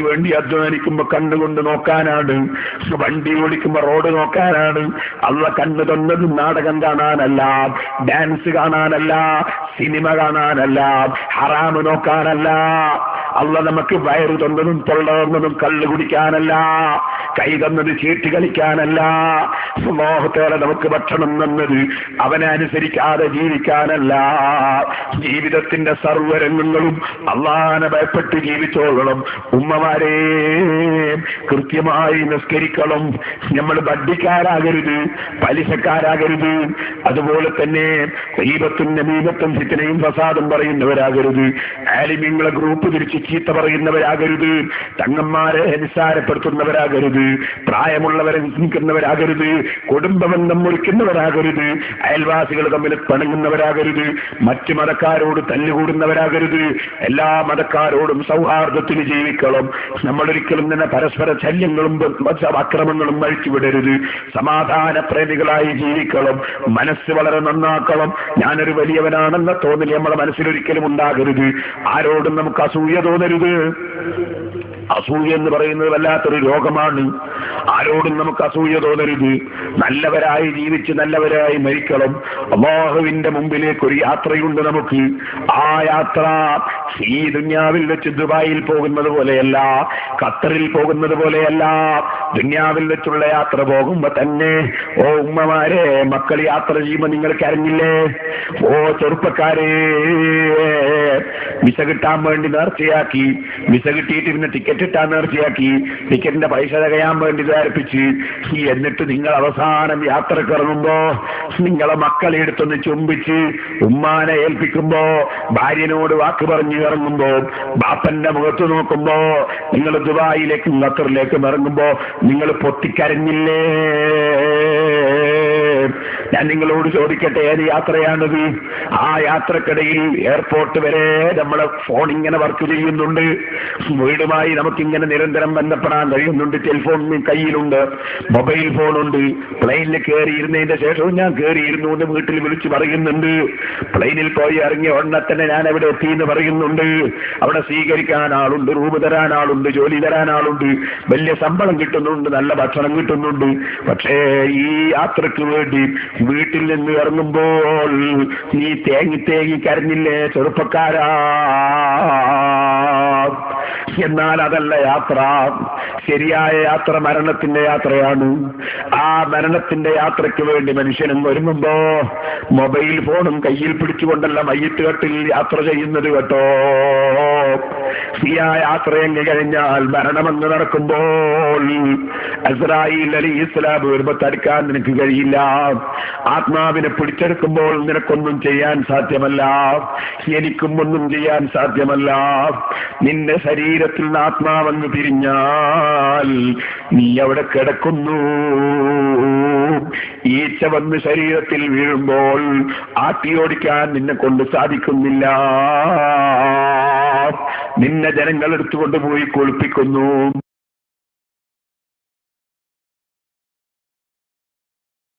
വേണ്ടി അധ്വാനിക്കുമ്പോ കണ്ണുകൊണ്ട് നോക്കാനാണ്, വണ്ടി ഓടിക്കുമ്പോ റോഡ് നോക്കാനാണ്. അള്ള കണ്ണ് തന്നത് നാടകം കാണാനല്ല, ഡാൻസ് കാണാനല്ല, സിനിമ കാണാനല്ല, ഹറാമ് നോക്കാനല്ല. അള്ള നമുക്ക് വയറ് തന്നതും തൊള്ള തന്നതും കള്ളു കുടിക്കാനല്ല, കൈ തന്നത് ചീട്ട് കളിക്കാനല്ല. മോഹത്തോടെ നമുക്ക് ഭക്ഷണം തന്നത് അവനെ അനുസരിക്കാതെ ജീവിക്കാനല്ല. ജീവിതത്തിന്റെ സർവ്വരംഗങ്ങളും അള്ളാനെ ഭയപ്പെട്ട് ജീവിച്ചോളണം. ഉമ്മമാരെ കൃത്യമായി നിസ്കരിക്കണം. നമ്മൾ ബഡ്ഡിക്കാരാകരുത്, പലിശക്കാരാകരുത്. അതുപോലെ തന്നെ ഗീബത്തും നമീമത്തും ഫിത്നയും ഫസാദും പറയുന്നവരാകരുത്. ആലിമീങ്ങളെ ഗ്രൂപ്പ് തിരിച്ച് ചീത്ത പറയുന്നവരാകരുത്. തങ്ങന്മാരെ നിസ്സാരപ്പെടുത്തുന്നവരാകരുത്. പ്രായമുള്ളവരെ നിന്ദിക്കുന്നവരാകരുത്. കുടുംബബന്ധം മുറിക്കുന്നവരാകരുത്. അയൽവാസികൾ തമ്മിൽ പിണങ്ങുന്നവരാകരുത്. മറ്റു മതക്കാരോട് തല്ലുകൂടുന്നവരാകരുത്. എല്ലാ മതക്കാരോടും സൗഹാർദ്ദത്തിന് ജീവിക്കണം. നമ്മളൊരിക്കലും തന്നെ പരസ്പര ശല്യങ്ങളും അക്രമങ്ങളും അഴിച്ചുവിടരുത്. സമാധാന പ്രേമികളായി ജീവിക്കണം. മനസ്സ് വളരെ നന്നാക്കണം. ഞാനൊരു വലിയവനാണെന്ന തോന്നൽ നമ്മളെ മനസ്സിലൊരിക്കലും ഉണ്ടാകരുത്. ആരോടും നമുക്ക് അസൂയ തോന്നരുത്. അസൂയ എന്ന് പറയുന്നത് വല്ലാത്തൊരു രോഗമാണ്. ആരോടും നമുക്ക് അസൂയ തോന്നരുത്. നല്ലവരായി ജീവിച്ച് നല്ലവരായി മരിക്കണം. അല്ലാഹുവിന്റെ മുമ്പിലേക്ക് ഒരു യാത്രയുണ്ട് നമുക്ക്. ആ യാത്ര ഈ ദുനിയാവിൽ വെച്ച് ദുബായിൽ പോകുന്നത് പോലെയല്ല, ഖത്തറിൽ പോകുന്നത് പോലെയല്ല. ദുനിയാവിൽ വെച്ചുള്ള യാത്ര പോകുമ്പോ തന്നെ ഓ ഉമ്മമാരെ, മക്കൾ യാത്ര ചെയ്യുമ്പോ നിങ്ങൾക്ക് അറിഞ്ഞില്ലേ? ഓ ചെറുപ്പക്കാരെ, വിസ കിട്ടാൻ വേണ്ടി നേർച്ചയാക്കി, വിസ കിട്ടിയിട്ട് പിന്നെ ടിക്കറ്റ് ഇട്ടാൻ നേർച്ചയാക്കി, ടിക്കറ്റിന്റെ പൈസ തികയാൻ വേണ്ടി ധാരിപ്പിച്ച്, എന്നിട്ട് നിങ്ങൾ അവസാനം യാത്രക്ക് ഇറങ്ങുമ്പോ നിങ്ങളെ മക്കളെ എടുത്തൊന്ന് ചുംബിച്ച് ഉമ്മാനെ ഏൽപ്പിക്കുമ്പോ, ഭാര്യനോട് വാക്ക് പറഞ്ഞ് ഇറങ്ങുമ്പോ, ബാപ്പന്റെ മുഖത്ത് നോക്കുമ്പോ, നിങ്ങൾ ദുബായിലേക്കും ഖത്തറിലേക്കും ഇറങ്ങുമ്പോ നിങ്ങൾ പൊട്ടിക്കരഞ്ഞില്ലേ? ഞാൻ നിങ്ങളോട് ചോദിക്കട്ടെ, ഏത് യാത്രയാണത്? ആ യാത്രക്കിടയിൽ എയർപോർട്ട് വരെ നമ്മളെ ഫോൺ ഇങ്ങനെ വർക്ക് ചെയ്യുന്നുണ്ട്. വീടുമായി നമുക്കിങ്ങനെ നിരന്തരം ബന്ധപ്പെടാൻ കഴിയുന്നുണ്ട്. ടെലിഫോൺ കയ്യിലുണ്ട്, മൊബൈൽ ഫോണുണ്ട്. പ്ലെയിനിൽ കയറിയിരുന്നതിന്റെ ശേഷവും ഞാൻ കയറിയിരുന്നു എന്ന് വീട്ടിൽ വിളിച്ച് പറയുന്നുണ്ട്. പ്ലെയിനിൽ പോയി ഇറങ്ങിയ ഉടനെ തന്നെ ഞാൻ എവിടെ എത്തി എന്ന് പറയുന്നുണ്ട്. അവിടെ സ്വീകരിക്കാൻ ആളുണ്ട്, റൂം തരാൻ ആളുണ്ട്, ജോലി തരാൻ ആളുണ്ട്, വലിയ ശമ്പളം കിട്ടുന്നുണ്ട്, നല്ല ഭക്ഷണം കിട്ടുന്നുണ്ട്. പക്ഷേ ഈ യാത്രക്ക് വേണ്ടി വീട്ടിൽ നിന്ന് ഇറങ്ങുമ്പോൾ നീ തേങ്ങി തേങ്ങി കരഞ്ഞില്ലേ ചെറുപ്പക്കാരാ? എന്നാൽ അതല്ല യാത്ര. ശരിയായ യാത്ര മരണത്തിന്റെ യാത്രയാണ്. ആ മരണത്തിന്റെ യാത്രയ്ക്ക് വേണ്ടി മനുഷ്യനും ഒരുങ്ങുമ്പോ മൊബൈൽ ഫോണും കയ്യിൽ പിടിച്ചുകൊണ്ടല്ല മയ്യത്ത് കെട്ടിൽ യാത്ര ചെയ്യുന്നത് കേട്ടോ. ശരിയായ യാത്രയെങ്കിൽ കഴിഞ്ഞാൽ മരണമെന്ന് നടക്കുമ്പോൾ അസ്രായീൽ അലൈഹിസ്സലാം വരുമ്പോ തടുക്കാൻ നിനക്ക് കഴിയില്ല. ആത്മാവിനെ പിടിച്ചെടുക്കുമ്പോൾ നിനക്കൊന്നും ചെയ്യാൻ സാധ്യമല്ല, എനിക്കും ഒന്നും ചെയ്യാൻ സാധ്യമല്ല. നിന്റെ ശരീരത്തിൽ നിന്ന് ആത്മാവെന്ന് പിരിഞ്ഞാൽ നീ അവിടെ കിടക്കുന്നു. ഈച്ച വന്ന് ശരീരത്തിൽ വീഴുമ്പോൾ ആട്ടിയോടിക്കാൻ നിന്നെ കൊണ്ട് സാധിക്കുന്നില്ല. നിന്നെ ജനങ്ങൾ എടുത്തുകൊണ്ട് പോയി കുളിപ്പിക്കുന്നു.